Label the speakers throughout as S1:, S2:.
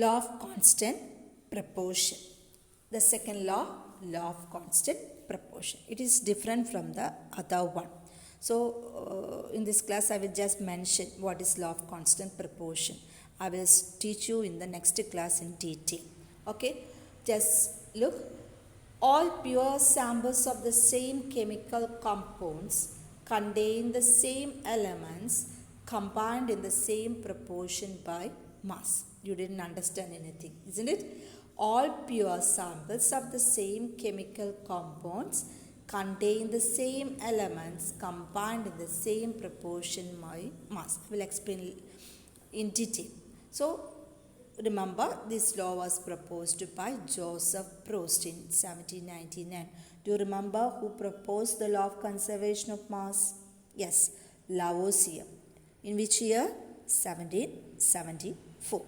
S1: Law of constant proportion. The second law, law of constant proportion. It is different from the other one. So, in this class, I will just mention what is law of constant proportion. I will teach you in the next class in detail. Okay, just look. All pure samples of the same chemical compounds contain the same elements combined in the same proportion by mass. You didn't understand anything, isn't it? All pure samples of the same chemical compounds contain the same elements combined in the same proportion by mass. I will explain in detail. So, remember, this law was proposed by Joseph Proust in 1799. Do you remember who proposed the law of conservation of mass? Yes, Lavoisier. In which year? 1774.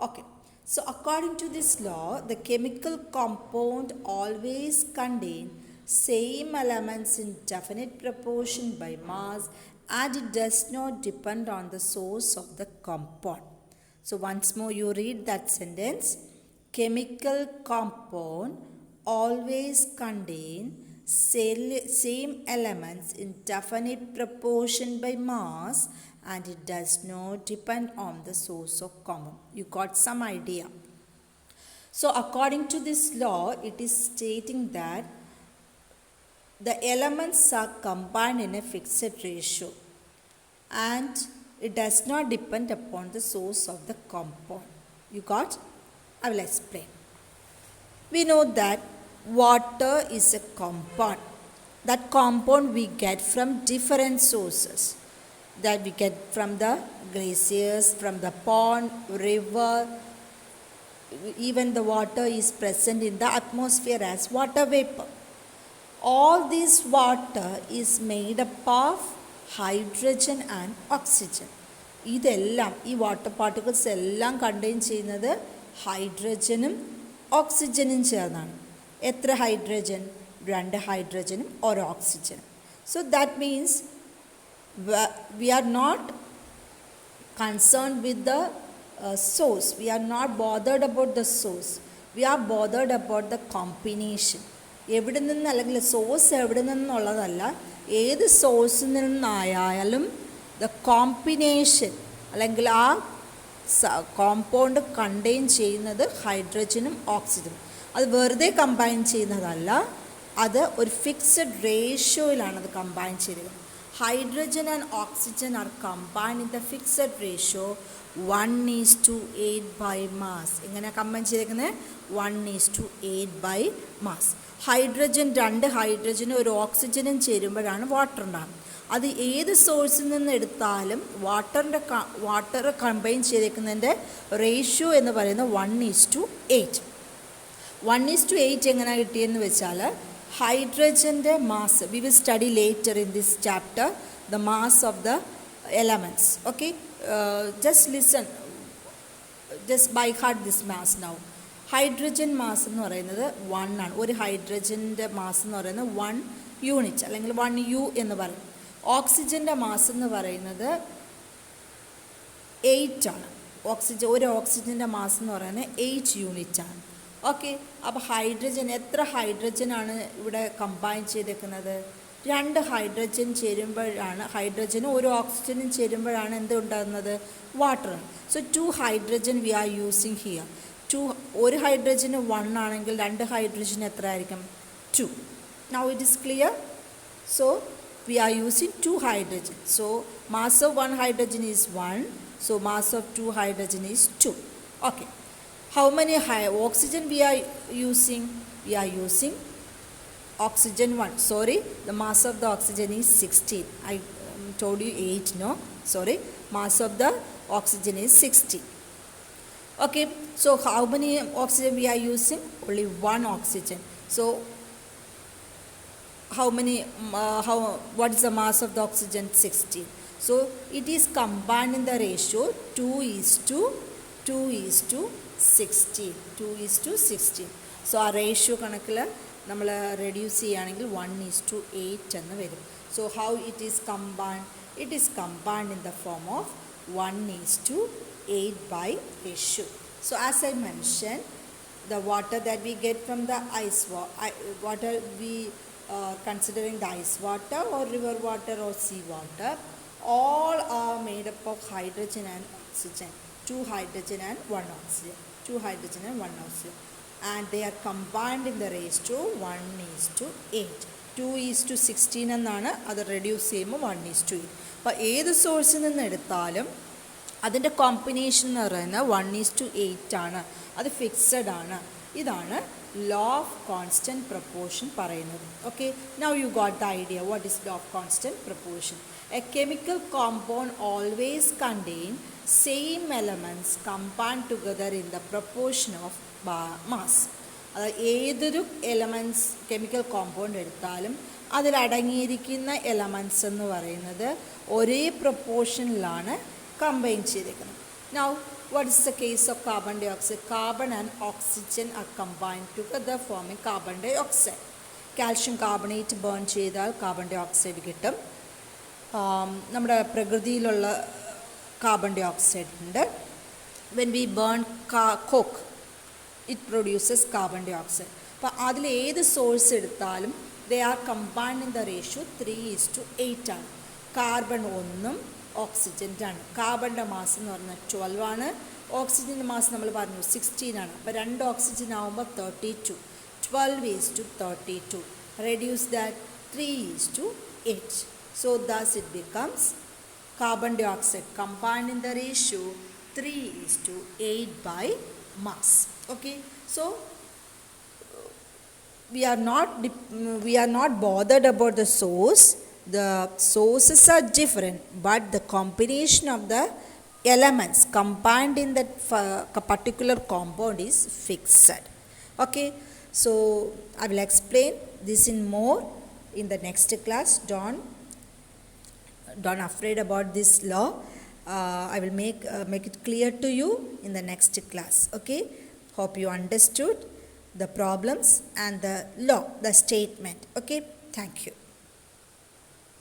S1: Okay. So, according to this law, the chemical compound always contain same elements in definite proportion by mass, and it does not depend on the source of the compound. So once more you read that sentence. Chemical compound always contain same elements in definite proportion by mass, and it does not depend on the source of compound. You got some idea. So according to this law, it is stating that the elements are combined in a fixed ratio, and it does not depend upon the source of the compound. You got? I will explain. We know that water is a compound. That compound we get from different sources. That we get from the glaciers, from the pond, river. Even the water is present in the atmosphere as water vapor. All this water is made up of hydrogen and oxygen. ഇതെല്ലാം ഈ water particles എല്ലാം contain ചെയ്യുന്നത് ഹൈഡ്രജനും ഓക്സിജനും ചേർന്നാണ്. എത്ര hydrogen? 2 ഹൈഡ്രജനും 1 ഓക്സിജനും. So that means we are not concerned with the source. We are not bothered about the source. We are bothered about the combination. എവിടെ നിന്ന് അല്ലെങ്കിൽ സോഴ്സ് എവിടെ നിന്നുള്ളതല്ല, ഏത് സോഴ്സിൽ നിന്നായാലും ദ കോമ്പിനേഷൻ അല്ലെങ്കിൽ ആ കോമ്പൗണ്ട് കണ്ടെയ്ൻ ചെയ്യുന്നത് ഹൈഡ്രജനും ഓക്സിജനും. അത് വെറുതെ കമ്പൈൻ ചെയ്യുന്നതല്ല, അത് ഒരു ഫിക്സഡ് റേഷ്യോയിലാണ് അത് കമ്പൈൻ ചെയ്തത്. Hydrogen and oxygen are combined in the fixed ratio 1:8 by mass. എങ്ങനെയാണ് കമ്പൈൻ ചെയ്തേക്കുന്നത്? 1:8 by mass. ഹൈഡ്രജൻ 2 ഹൈഡ്രജനും 1 ഓക്സിജനും ചേരുമ്പോഴാണ് വാട്ടർ ഉണ്ടാകുന്നത്. അത് ഏത് സോഴ്സിൽ നിന്ന് എടുത്താലും വാട്ടർ കമ്പൈൻ ചെയ്തേക്കുന്നതിൻ്റെ റേഷ്യോ എന്ന് പറയുന്നത് 1:8. 1:8 എങ്ങനെയാണ് കിട്ടിയെന്ന് വെച്ചാൽ, hydrogen's mass, we will study later in this chapter the mass of the elements. Okay, just listen, just by heart this mass now. Hydrogen mass എന്ന് പറയുന്നത് 1 ആണ്. ഒരു ഹൈഡ്രജൻ്റെ മാസ് എന്ന് പറയുന്നത് 1 യൂണിറ്റ് അല്ലെങ്കിൽ 1 U എന്ന് പറയും. ഓക്സിജൻ്റെ മാസ് എന്ന് പറയുന്നത് 8 ആണ്. ഒരു ഓക്സിജൻ്റെ മാസ് എന്ന് പറയുന്നത് 8 യൂണിറ്റ് ആണ്. ഓക്കെ, അപ്പോൾ ഹൈഡ്രജൻ എത്ര ഹൈഡ്രജനാണ് ഇവിടെ കമ്പൈൻ ചെയ്തേക്കുന്നത്? 2 ഹൈഡ്രജൻ ചേരുമ്പോഴാണ്, ഹൈഡ്രജനും 1 ഓക്സിജനും ചേരുമ്പോഴാണ് എന്ത് ഉണ്ടാകുന്നത്? വാട്ടറാണ്. So 2 hydrogen we are using here. ഒരു ഹൈഡ്രജന് 1 ആണെങ്കിൽ 2 ഹൈഡ്രജൻ എത്ര ആയിരിക്കും? 2. Now it is clear. So we are using 2 hydrogen. So mass of 1 hydrogen is 1. So mass of 2 hydrogen is 2. Okay. How many oxygen we are using? We are using oxygen 1. Sorry, the mass of the oxygen is 16. I told you 8, no? Sorry, mass of the oxygen is 16. Okay, so how many oxygen we are using? Only 1 oxygen. So what is the mass of the oxygen? 16. So it is combined in the ratio 2:16. So ആ ratio കണക്കിൽ നമ്മൾ reduce ചെയ്യുകയാണെങ്കിൽ 1:8 എന്ന് വരും. So how it is combined? It is combined in the form of 1:8 by ratio. So as I mentioned, the water that we get from the water, we considering the ice water or river water or sea water, all are made up of hydrogen and oxygen. 2 hydrogen and 1 oxygen. 2 hydrogen and 1 oxygen. And they are combined in the ratio 1:8. 2:16 എന്നാണ് അത് reduce ചെയ്യുമ്പോൾ 1:8. അപ്പോൾ ഏത് സോഴ്സിൽ നിന്ന് എടുത്താലും അതിൻ്റെ combination എന്ന് പറയുന്നത് 1:8 ആണ്. അത് ഫിക്സഡ് ആണ്. ഇതാണ് ലോ ഓഫ് കോൺസ്റ്റൻറ്റ് പ്രപ്പോർഷൻ പറയുന്നത്. Okay, now you got the idea what is law of constant proportion. A chemical compound always contain same elements combined together in the proportion of mass. അത് ഏതൊരു elements chemical compound എടുത്താലും അതിലടങ്ങിയിരിക്കുന്ന elements എന്ന് പറയുന്നത് ഒരേ പ്രപ്പോർഷനിലാണ് combine ചെയ്തിരിക്കുന്നത്. Now, what is the case of carbon dioxide? Carbon and oxygen are combined together forming carbon dioxide. Calcium carbonate burn ചെയ്താൽ carbon dioxide കിട്ടും. നമ്മുടെ പ്രകൃതിയിലുള്ള കാർബൺ ഡൈ ഓക്സൈഡ് ഉണ്ട്. When we burn coke it produces carbon dioxide. അപ്പോൾ അതിൽ ഏത് source എടുത്താലും they are combined in the ratio 3:8 ആണ്. Carbon 1 oxygen 2. കാർബണിൻ്റെ മാസ് എന്ന് പറഞ്ഞാൽ 12 ആണ്. ഓക്സിജൻ്റെ മാസ് നമ്മൾ പറഞ്ഞു 16 ആണ്. അപ്പോൾ 2 ഓക്സിജൻ ആകുമ്പോൾ 32. 12:32. Reduce that 3:8. So thus it becomes carbon dioxide combined in the ratio 3:8 by mass. Okay, so we are not bothered about the source. The sources are different, but the combination of the elements combined in that particular compound is fixed. Okay, so I will explain this in more in the next class. Don't afraid about this law. I will make it clear to you in the next class. Okay, hope you understood the problems and the law, the statement. Okay, thank you.